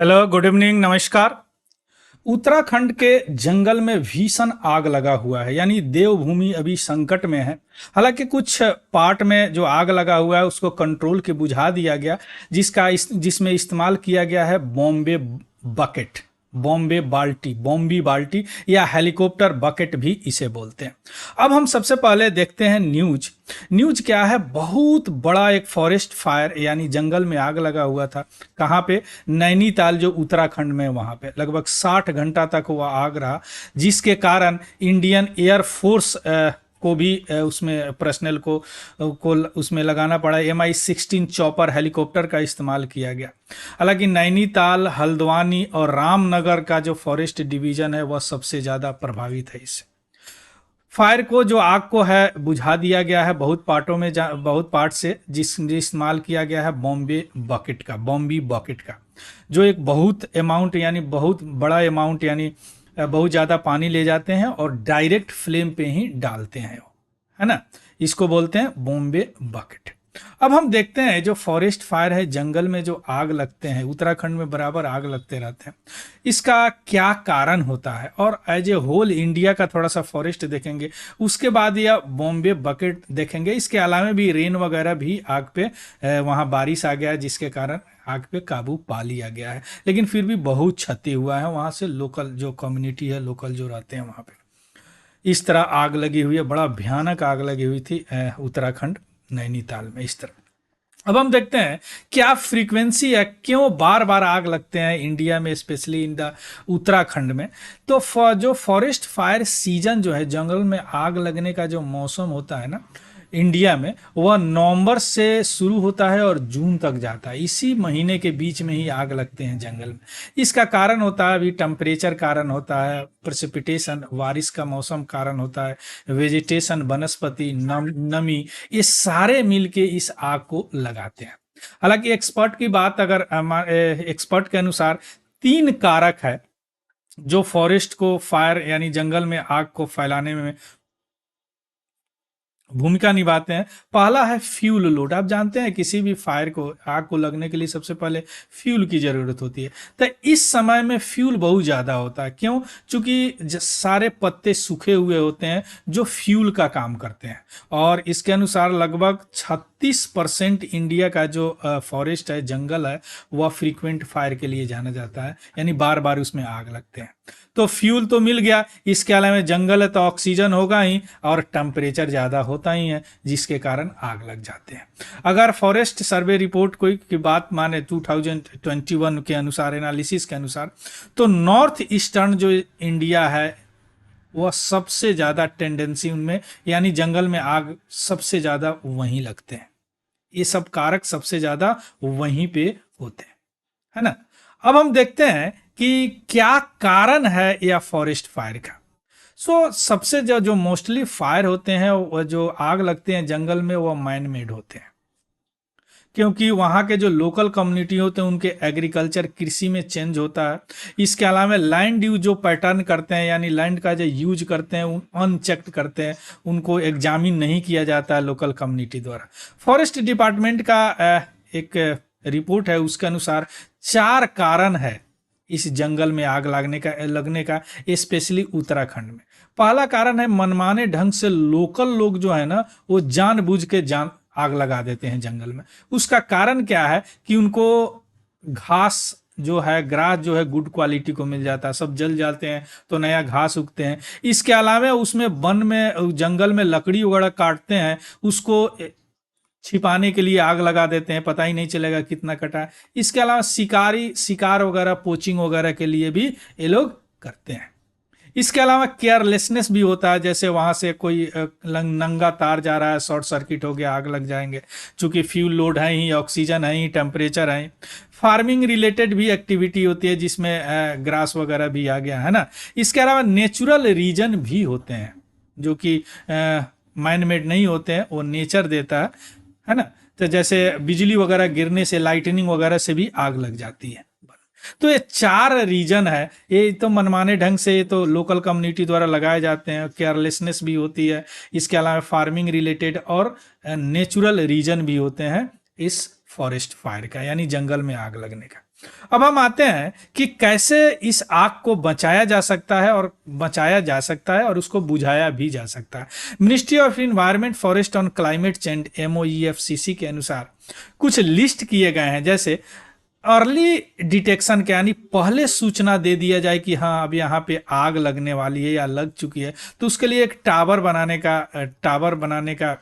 Hello, good evening, नमस्कार। उत्तराखंड के जंगल में भीषण आग लगा हुआ है, यानी देवभूमि अभी संकट में है। हालांकि कुछ पार्ट में जो आग लगा हुआ है उसको कंट्रोल के बुझा दिया गया, जिसमें इस्तेमाल किया गया है बॉम्बे बकेट, बॉम्बी बाल्टी या हेलीकॉप्टर बकेट भी इसे बोलते हैं। अब हम सबसे पहले देखते हैं न्यूज। न्यूज क्या है? बहुत बड़ा एक फॉरेस्ट फायर यानी जंगल में आग लगा हुआ था। कहाँ पे? नैनीताल, जो उत्तराखंड में, वहाँ पे लगभग 60 घंटा तक वह आग रहा, जिसके कारण इंडियन एयरफोर्स को भी उसमें पर्सनल को उसमें लगाना पड़ा। MI-16 चॉपर हेलीकॉप्टर का इस्तेमाल किया गया। हालांकि नैनीताल, हल्द्वानी और रामनगर का जो फॉरेस्ट डिवीजन है वह सबसे ज़्यादा प्रभावित है। इससे फायर को, जो आग को है, बुझा दिया गया है बहुत पार्टों में, बहुत पार्ट से, जिस इस्तेमाल किया गया है बॉम्बी बकेट का, जो एक बहुत अमाउंट यानी बहुत बड़ा अमाउंट यानी बहुत ज़्यादा पानी ले जाते हैं और डायरेक्ट फ्लेम पे ही डालते हैं, है ना। इसको बोलते हैं बॉम्बे बकेट। अब हम देखते हैं जो फॉरेस्ट फायर है, जंगल में जो आग लगते हैं, उत्तराखंड में बराबर आग लगते रहते हैं, इसका क्या कारण होता है, और एज ए होल इंडिया का थोड़ा सा फॉरेस्ट देखेंगे। उसके बाद यह बॉम्बे बकेट देखेंगे। इसके अलावा भी रेन वगैरह भी आग पे, वहाँ बारिश आ गया है, जिसके कारण आग पे काबू पा लिया गया है। लेकिन फिर भी बहुत क्षति हुआ है वहाँ से, लोकल जो कम्युनिटी है, लोकल जो रहते हैं वहाँ पे इस तरह आग लगी हुई है। बड़ा भयानक आग लगी हुई थी उत्तराखंड नैनीताल में इस तरह। अब हम देखते हैं क्या फ्रीक्वेंसी है, क्यों बार बार आग लगते हैं इंडिया में, स्पेशली इन द उत्तराखंड में। तो जो फॉरेस्ट फायर सीजन जो है, जंगल में आग लगने का जो मौसम होता है ना इंडिया में, वह नवंबर से शुरू होता है और जून तक जाता है। इसी महीने के बीच में ही आग लगते हैं जंगल में। इसका कारण होता है अभी टेम्परेचर कारण होता है, प्रेसिपिटेशन, बारिश का मौसम कारण होता है, वेजिटेशन, वनस्पति, नमी, ये सारे मिलके इस आग को लगाते हैं। हालांकि एक्सपर्ट की बात, अगर एक्सपर्ट के अनुसार 3 कारक है जो फॉरेस्ट को, फायर यानी जंगल में आग को फैलाने में भूमिका निभाते हैं। पहला है फ्यूल लोड। आप जानते हैं किसी भी फायर को, आग को लगने के लिए सबसे पहले फ्यूल की जरूरत होती है। तो इस समय में फ्यूल बहुत ज़्यादा होता है। क्यों? क्योंकि सारे पत्ते सूखे हुए होते हैं जो फ्यूल का काम करते हैं। और इसके अनुसार लगभग 36% इंडिया का जो फॉरेस्ट है, जंगल है, वह फ्रीक्वेंट फायर के लिए जाना जाता है, यानी बार बार उसमें आग लगते हैं। तो फ्यूल तो मिल गया, इसके अलावा जंगल है तो ऑक्सीजन होगा ही, और टेम्परेचर ज़्यादा होता ही है, जिसके कारण आग लग जाते हैं। अगर फॉरेस्ट सर्वे रिपोर्ट कोई की बात माने 2021 के अनुसार, एनालिसिस के अनुसार, तो नॉर्थ ईस्टर्न जो इंडिया है वह सबसे ज़्यादा टेंडेंसी उनमें, यानी जंगल में आग सबसे ज़्यादा वहीं लगते हैं। ये सब कारक सबसे ज़्यादा वहीं पे होते हैं, है ना। अब हम देखते हैं कि क्या कारण है या फॉरेस्ट फायर का। सबसे जो मोस्टली फायर होते हैं, वो जो आग लगते हैं जंगल में, वो मैन मेड होते हैं। क्योंकि वहाँ के जो लोकल कम्युनिटी होते हैं उनके एग्रीकल्चर, कृषि में चेंज होता है। इसके अलावा लैंड यूज जो पैटर्न करते हैं, यानी लैंड का जो यूज करते हैं, अनचेक्ड करते हैं, उनको एग्जामिन नहीं किया जाता है लोकल कम्युनिटी द्वारा। फॉरेस्ट डिपार्टमेंट का एक रिपोर्ट है, उसके अनुसार 4 कारण है इस जंगल में आग लगने का स्पेशली उत्तराखंड में। पहला कारण है मनमाने ढंग से लोकल लोग जो है ना, वो जानबूझ के आग लगा देते हैं जंगल में। उसका कारण क्या है कि उनको घास जो है, ग्रास जो है, गुड क्वालिटी को मिल जाता है, सब जल जाते हैं तो नया घास उगते हैं। इसके अलावा उसमें वन में, जंगल में लकड़ी वगैरह काटते हैं, उसको छिपाने के लिए आग लगा देते हैं, पता ही नहीं चलेगा कितना कटा है। इसके अलावा शिकार वगैरह, पोचिंग वगैरह के लिए भी ये लोग करते हैं। इसके अलावा केयरलेसनेस भी होता है, जैसे वहां से कोई नंगा तार जा रहा है, शॉर्ट सर्किट हो गया, आग लग जाएंगे। चूंकि फ्यूल लोड है ही, ऑक्सीजन है ही, टेम्परेचर है ही। फार्मिंग रिलेटेड भी एक्टिविटी होती है, जिसमें ग्रास वगैरह भी आ गया, है ना। इसके अलावा नेचुरल रीजन भी होते हैं जो कि मैन मेड नहीं होते हैं, वो नेचर देता है ना। तो जैसे बिजली वगैरह गिरने से, लाइटनिंग वगैरह से भी आग लग जाती है। तो ये 4 रीजन है। ये तो मनमाने ढंग से, ये तो लोकल कम्युनिटी द्वारा लगाए जाते हैं, केयरलेसनेस भी होती है। इसके अलावा फार्मिंग रिलेटेड और नेचुरल रीजन भी होते हैं इस फॉरेस्ट फायर का, यानी जंगल में आग लगने का। अब हम आते हैं कि कैसे इस आग को बचाया जा सकता है और उसको बुझाया भी जा सकता है। Ministry of environment forest on climate change MOEFCC के अनुसार कुछ लिस्ट किए गए हैं, जैसे अर्ली डिटेक्शन के, यानी पहले सूचना दे दिया जाए कि हाँ अब यहाँ पे आग लगने वाली है या लग चुकी है, तो उसके लिए एक टावर बनाने का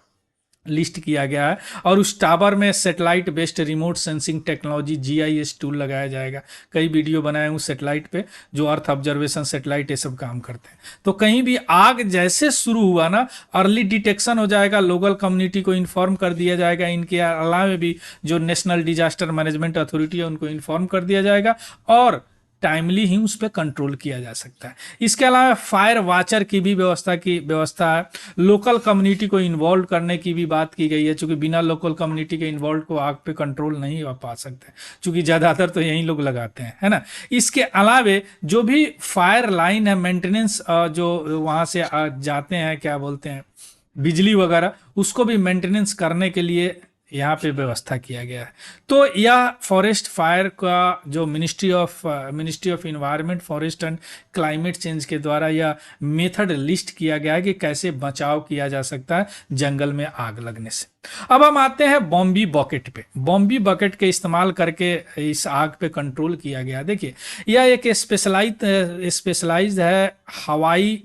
लिस्ट किया गया है। और उस टावर में satellite based remote sensing technology GIS tool लगाया जाएगा। कई वीडियो बनाए हूँ सेटेलाइट पे, जो अर्थ ऑब्जर्वेशन सेटेलाइट ये सब काम करते हैं। तो कहीं भी आग जैसे शुरू हुआ ना, अर्ली डिटेक्शन हो जाएगा, लोकल कम्युनिटी को इन्फॉर्म कर दिया जाएगा। इनके अलावा भी जो नेशनल डिजास्टर मैनेजमेंट अथॉरिटी है उनको इन्फॉर्म कर दिया जाएगा और टाइमली ही उस पर कंट्रोल किया जा सकता है। इसके अलावा फायर वाचर की भी व्यवस्था है। लोकल कम्युनिटी को इन्वॉल्व करने की भी बात की गई है, क्योंकि बिना लोकल कम्युनिटी के इन्वॉल्व को आग पे कंट्रोल नहीं हो पा सकते, क्योंकि ज़्यादातर तो यही लोग लगाते हैं, है ना। इसके अलावा जो भी फायर लाइन है, मेंटेनेंस जो वहाँ से जाते हैं, क्या बोलते हैं, बिजली वगैरह, उसको भी मेंटेनेंस करने के लिए यहाँ पे व्यवस्था किया गया है। तो यह फॉरेस्ट फायर का जो ministry of environment forest and climate change के द्वारा यह मेथड लिस्ट किया गया है कि कैसे बचाव किया जा सकता है जंगल में आग लगने से। अब हम आते हैं बॉम्बी बकेट पे। बॉम्बी बकेट के इस्तेमाल करके इस आग पे कंट्रोल किया गया। देखिए, यह एक स्पेशलाइज्ड है हवाई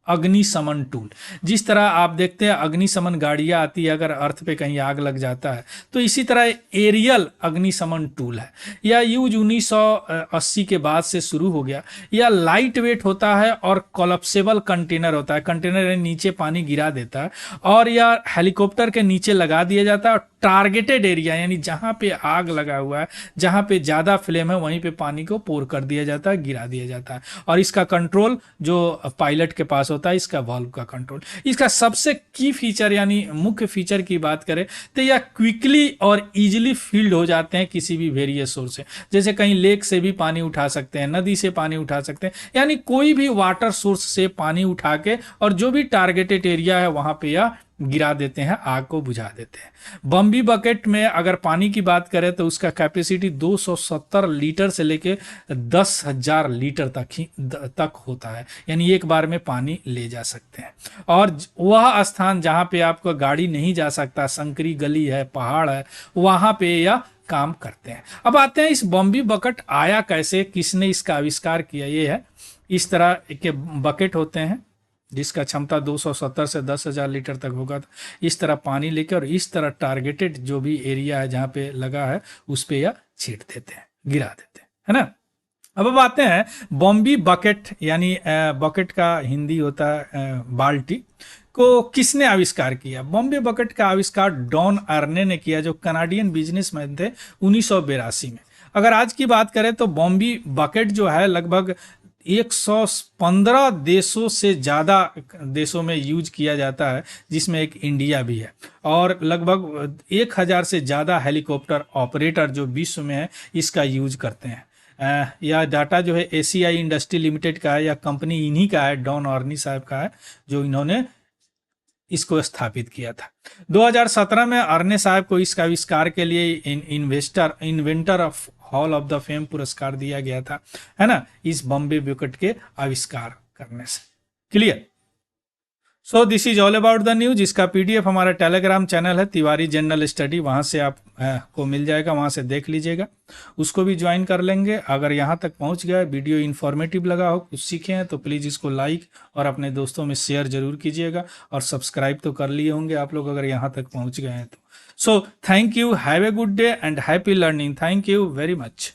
अग्निशमन टूल। जिस तरह आप देखते हैं अग्निशमन गाड़ियां आती है अगर अर्थ पे कहीं आग लग जाता है, तो इसी तरह एरियल अग्निशमन टूल है। यह यूज 1980 के बाद से शुरू हो गया। यह लाइट वेट होता है और कोलैप्सेबल कंटेनर होता है। कंटेनर नीचे पानी गिरा देता है और यह हेलीकॉप्टर के नीचे लगा दिया जाता है और टारगेटेड एरिया, यानी जहां पे आग लगा हुआ है, जहां पे ज्यादा फ्लेम है, वहीं पे पानी को पोर कर दिया जाता है, गिरा दिया जाता है। और इसका कंट्रोल जो पायलट के पास होता है, इसका वाल्व का कंट्रोल। इसका सबसे की फीचर यानी मुख्य फीचर की बात करें तो यह क्विकली और इजीली फील्ड हो जाते हैं किसी भी वेरियस सोर्स से। जैसे कहीं लेक से भी पानी उठा सकते हैं, नदी से पानी उठा सकते हैं, यानी कोई भी वाटर सोर्स से पानी उठा के और जो भी टारगेटेड एरिया है वहां पे यह गिरा देते हैं, आग को बुझा देते हैं। बम्बी बकेट में अगर पानी की बात करें तो उसका कैपेसिटी 270 लीटर से लेके 10,000 लीटर तक होता है, यानी एक बार में पानी ले जा सकते हैं। और वह स्थान जहां पे आपको गाड़ी नहीं जा सकता, संकरी गली है, पहाड़ है, वहां पे यह काम करते हैं। अब आते हैं इस बम्बी बकेट आया कैसे, किसने इसका आविष्कार किया। ये है, इस तरह के बकेट होते हैं जिसका क्षमता 270 से 10,000 लीटर तक होगा। इस तरह पानी लेके और इस तरह टारगेटेड जो भी एरिया है जहां पे लगा है उस पे यह छीट देते हैं, गिरा देते हैं, है ना। अब आते हैं बॉम्बी बकेट, यानी बकेट का हिंदी होता है बाल्टी, को किसने आविष्कार किया। बॉम्बे बकेट का आविष्कार डॉन अर्ने ने किया, जो कनाडियन बिजनेसमैन थे 1982 में। अगर आज की बात करें तो बॉम्बी बकेट जो है लगभग 115 देशों से ज़्यादा देशों में यूज किया जाता है, जिसमें एक इंडिया भी है। और लगभग 1000 से ज़्यादा हेलीकॉप्टर ऑपरेटर जो विश्व में है इसका यूज करते हैं। यह डाटा जो है ACI इंडस्ट्री लिमिटेड का है, या कंपनी इन्हीं का है, डॉन ऑर्नी साहब का है, जो इन्होंने इसको स्थापित किया था। 2017 में अर्ने साहब को इसका आविष्कार के लिए inventor of hall of the fame पुरस्कार दिया गया था, है ना, इस बॉम्बे बकेट के आविष्कार करने से। Clear. So this is all about the news. इसका PDF हमारा टेलीग्राम चैनल है तिवारी जनरल स्टडी, वहां से आप को मिल जाएगा, वहां से देख लीजिएगा, उसको भी ज्वाइन कर लेंगे। अगर यहाँ तक पहुँच गया, वीडियो इन्फॉर्मेटिव लगा हो, कुछ सीखे हैं तो प्लीज़ इसको लाइक और अपने दोस्तों में शेयर जरूर कीजिएगा। और सब्सक्राइब तो कर लिए होंगे आप लोग अगर यहाँ तक पहुँच गए हैं तो। So thank you, have a good day and happy learning. Thank you very much.